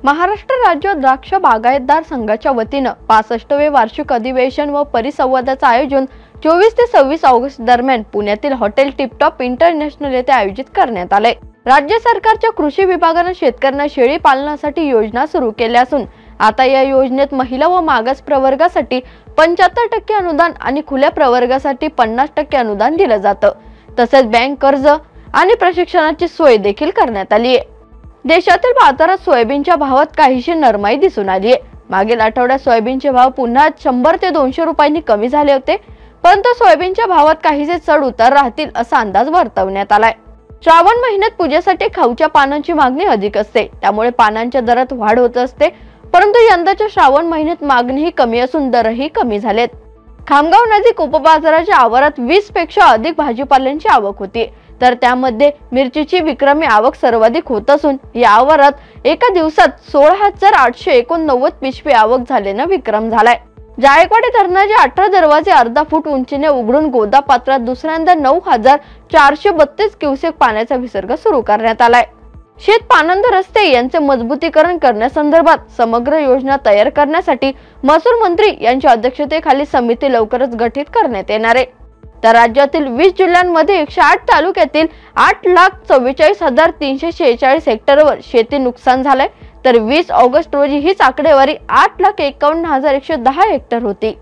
महाराष्ट्र राज्य द्राक्ष बागायतदार संघाच्या वतीनं 65वे वार्षिक अधिवेशन व परिसंवादाचं आयोजन 24 ते 26 ऑगस्ट दरम्यान पुण्यातील हॉटेल टिपटॉप इंटरनॅशनल येथे आयोजित करण्यात आले। राज्य सरकारच्या कृषी विभागाने शेतकऱ्यांना शेळी पालनासाठी योजना सुरू केल्या असून आता या योजनेत महिला व मागास प्रवर्गासाठी 75% अनुदान आणि खुल्या प्रवर्गासाठी 50% अनुदान दिलं जातं। तसेच बँक कर्ज आणि प्रशिक्षणाची सोय देखील करण्यात आली आहे। देशातील बाजारात सोयाबीनच्या भावात काहीशी नरमाई दिसून आली आहे। मागील आठवड्यात सोयाबीनचे भाव पुन्हा 100 ते 200 रुपयांनी कमी झाले होते, परंतु सोयाबीनच्या भावात काहीसे चढ उतार राहतील असा अंदाज वर्तवण्यात आलाय। श्रावण महिन्यात पूजेसाठी खाऊच्या पानांची मागणी अधिक असते, त्यामुळे पानांच्या दरात वाढ होत असते, परंतु यंदाच्या श्रावण महिन्यात मागणीही कमी असून दरही कमी झालेत। खामगाव नजीक उपबाजाराच्या आवारात 20 पेक्षा अधिक भाजीपाल्यांची आवक होती, तर त्यामध्ये मिरचीची विक्रमी आवक सर्वाधिक होत असून या आवारात एका दिवसात 16,889 पिशवी आवक झाल्याने विक्रम झालाय। जायकवाडी धरणाचे 18 दरवाजे अर्धा फूट उंचीने उघडून गोदा पात्रात दुसऱ्यांदा 9,432 क्युसेक पाण्याचा विसर्ग सुरू करण्यात आलाय। शेत पानंद रस्ते यांचे मजबूतीकरण करण्यासंदर्भात समग्र योजना तयार करण्यासाठी महसूल मंत्री यांच्या अध्यक्षतेखाली समिती लवकरच गठीत करण्यात येणार आहे। तर राज्यातील 20 जिल्ह्यांमध्ये 108 तालुक्यातील 8,44,346 हेक्टरवर शेती नुकसान झालंय, तर 20 ऑगस्ट रोजी हीच आकडेवारी 8,51,110 हेक्टर होती।